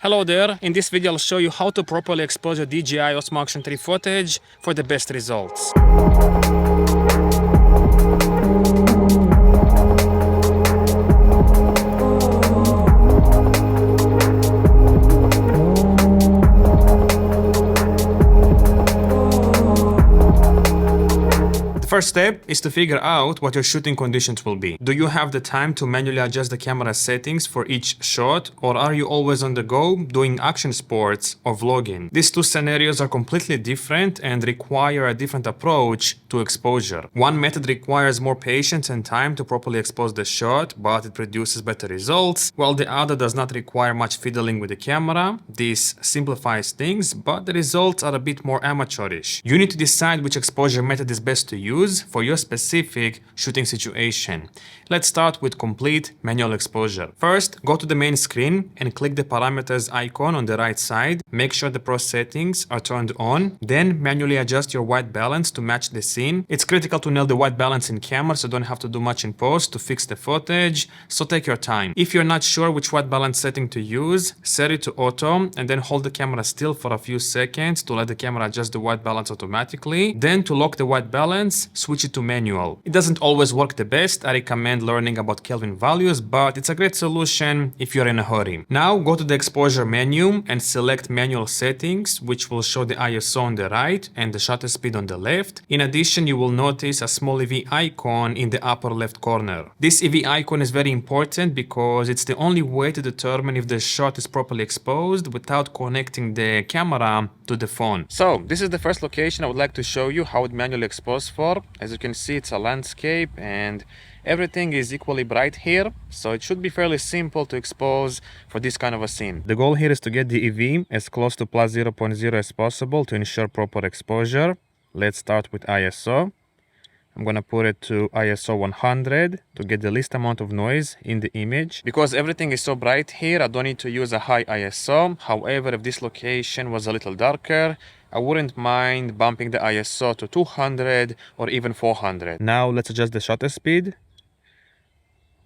Hello there, in this video I'll show you how to properly expose your DJI Osmo Action 3 footage for the best results. First step is to figure out what your shooting conditions will be. Do you have the time to manually adjust the camera settings for each shot, or are you always on the go doing action sports or vlogging? These two scenarios are completely different and require a different approach to exposure. One method requires more patience and time to properly expose the shot, but it produces better results, while the other does not require much fiddling with the camera. This simplifies things, but the results are a bit more amateurish. You need to decide which exposure method is best to use for your specific shooting situation. Let's start with complete manual exposure. First, go to the main screen and click the parameters icon on the right side. Make sure the pro settings are turned on. Then manually adjust your white balance to match the scene. It's critical to nail the white balance in camera, so don't have to do much in post to fix the footage, so take your time. If you're not sure which white balance setting to use, set it to auto and then hold the camera still for a few seconds to let the camera adjust the white balance automatically. Then to lock the white balance, switch it to manual. It doesn't always work the best. I recommend learning about Kelvin values, but it's a great solution if you're in a hurry. Now go to the exposure menu and select manual settings, which will show the ISO on the right and the shutter speed on the left. In addition, you will notice a small EV icon in the upper left corner. This EV icon is very important because it's the only way to determine if the shot is properly exposed without connecting the camera to the phone. So this is the first location I would like to show you how it manually expose for. As you can see, it's a landscape and everything is equally bright here, so it should be fairly simple to expose for this kind of a scene. The goal here is to get the EV as close to plus 0.0 as possible to ensure proper exposure. Let's start with ISO. I'm gonna put it to ISO 100 to get the least amount of noise in the image. Because everything is so bright here, I don't need to use a high ISO. However, if this location was a little darker, I wouldn't mind bumping the ISO to 200 or even 400. Now let's adjust the shutter speed.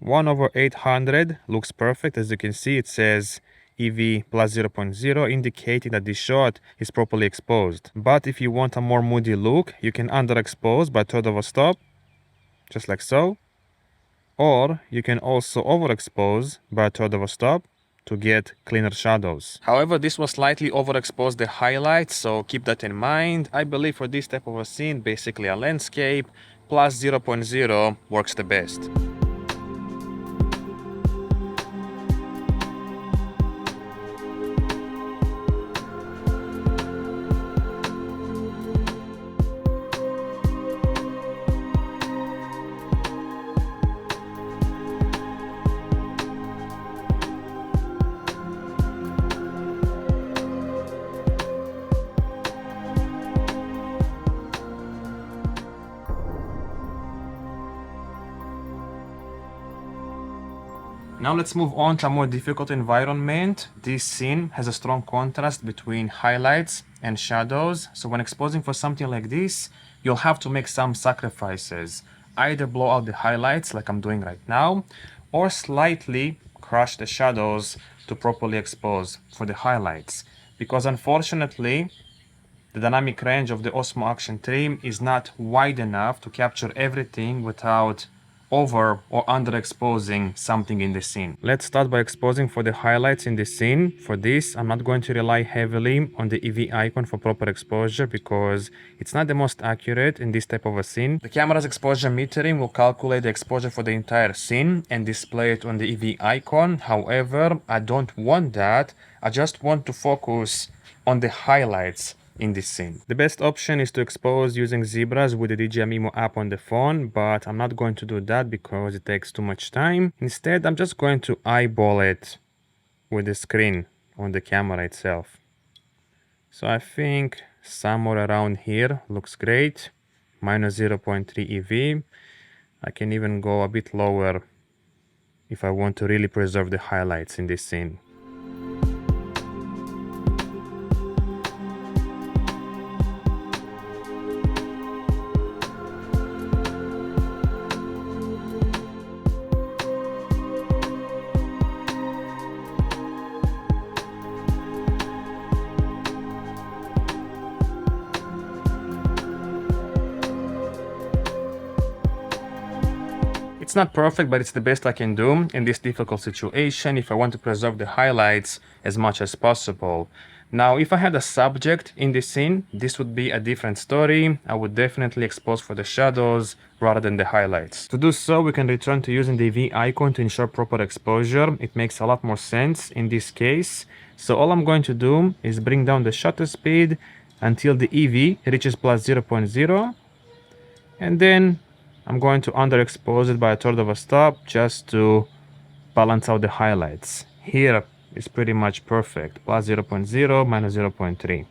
1/800 looks perfect. As you can see, it says EV plus 0.0, indicating that the shot is properly exposed. But if you want a more moody look, you can underexpose by a third of a stop, just like so. Or you can also overexpose by a third of a stop to get cleaner shadows. However, this will slightly overexpose the highlights, so keep that in mind. I believe for this type of a scene, basically a landscape, plus 0.0 works the best. Now let's move on to a more difficult environment. This scene has a strong contrast between highlights and shadows. So when exposing for something like this, you'll have to make some sacrifices. Either blow out the highlights like I'm doing right now, or slightly crush the shadows to properly expose for the highlights. Because unfortunately, the dynamic range of the Osmo Action 3 is not wide enough to capture everything without over or underexposing something in the scene. Let's start by exposing for the highlights in the scene. For this, I'm not going to rely heavily on the EV icon for proper exposure because it's not the most accurate in this type of a scene. The camera's exposure metering will calculate the exposure for the entire scene and display it on the EV icon. However, I don't want that. I just want to focus on the highlights in this scene. The best option is to expose using zebras with the DJI Mimo app on the phone, but I'm not going to do that because it takes too much time. Instead, I'm just going to eyeball it with the screen on the camera itself. So I think somewhere around here looks great. Minus 0.3 EV. I can even go a bit lower if I want to really preserve the highlights in this scene. It's not perfect, but it's the best I can do in this difficult situation if I want to preserve the highlights as much as possible. Now, if I had a subject in the scene, this would be a different story. I would definitely expose for the shadows rather than the highlights. To do so, we can return to using the V icon to ensure proper exposure. It makes a lot more sense in this case. So all I'm going to do is bring down the shutter speed until the EV reaches plus 0.0, and then I'm going to underexpose it by a third of a stop just to balance out the highlights. Here is pretty much perfect, plus 0.0, minus 0.3.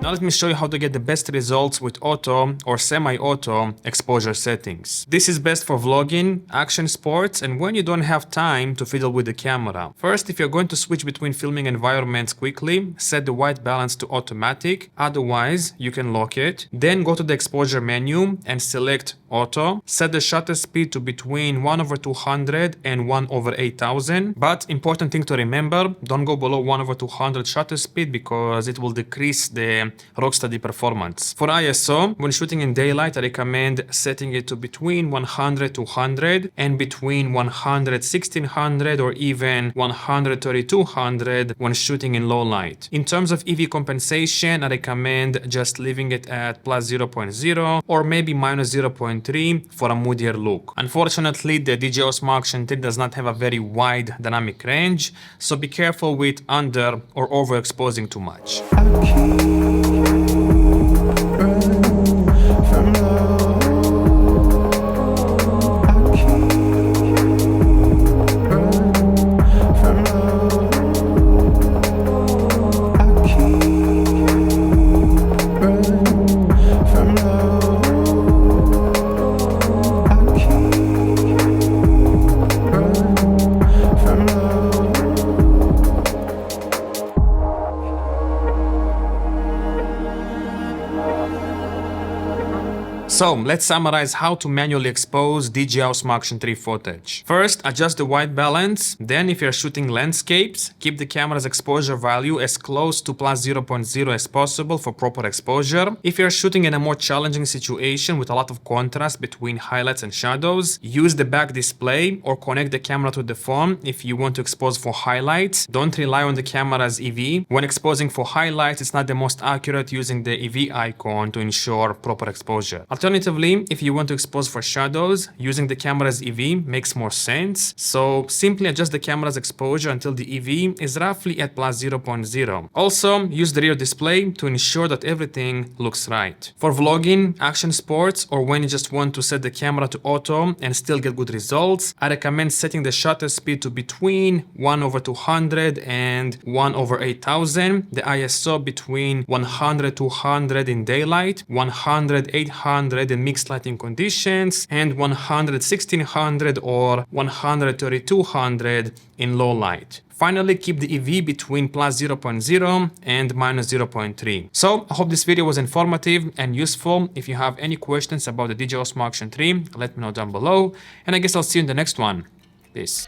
Now let me show you how to get the best results with auto or semi-auto exposure settings. This is best for vlogging, action sports, and when you don't have time to fiddle with the camera. First, if you're going to switch between filming environments quickly, set the white balance to automatic, otherwise you can lock it. Then go to the exposure menu and select auto. Set the shutter speed to between 1/200 and 1/8000. But important thing to remember, don't go below 1/200 shutter speed because it will decrease the rocksteady performance. For ISO, when shooting in daylight, I recommend setting it to between 100-200 and between 100-1600 or even 130-200 when shooting in low light. In terms of EV compensation, I recommend just leaving it at plus 0.0 or maybe minus 0.3 for a moodier look. Unfortunately, the DJI Osmo Action 3 does not have a very wide dynamic range, so be careful with under or overexposing too much. So let's summarize how to manually expose DJI Osmo Action 3 footage. First, adjust the white balance. Then if you're shooting landscapes, keep the camera's exposure value as close to plus 0.0 as possible for proper exposure. If you're shooting in a more challenging situation with a lot of contrast between highlights and shadows, use the back display or connect the camera to the phone if you want to expose for highlights. Don't rely on the camera's EV. When exposing for highlights, it's not the most accurate using the EV icon to ensure proper exposure. Alternatively, if you want to expose for shadows, using the camera's EV makes more sense. So simply adjust the camera's exposure until the EV is roughly at plus 0.0. Also, use the rear display to ensure that everything looks right. For vlogging, action sports, or when you just want to set the camera to auto and still get good results, I recommend setting the shutter speed to between 1/200 and 1/8000, the ISO between 100-200 in daylight, 100-800 in mixed lighting conditions, and 100-1600 or 130-200 in low light. Finally, keep the EV between plus 0.0 and minus 0.3. So, I hope this video was informative and useful. If you have any questions about the DJI Osmo Action 3, let me know down below. And I guess I'll see you in the next one. Peace.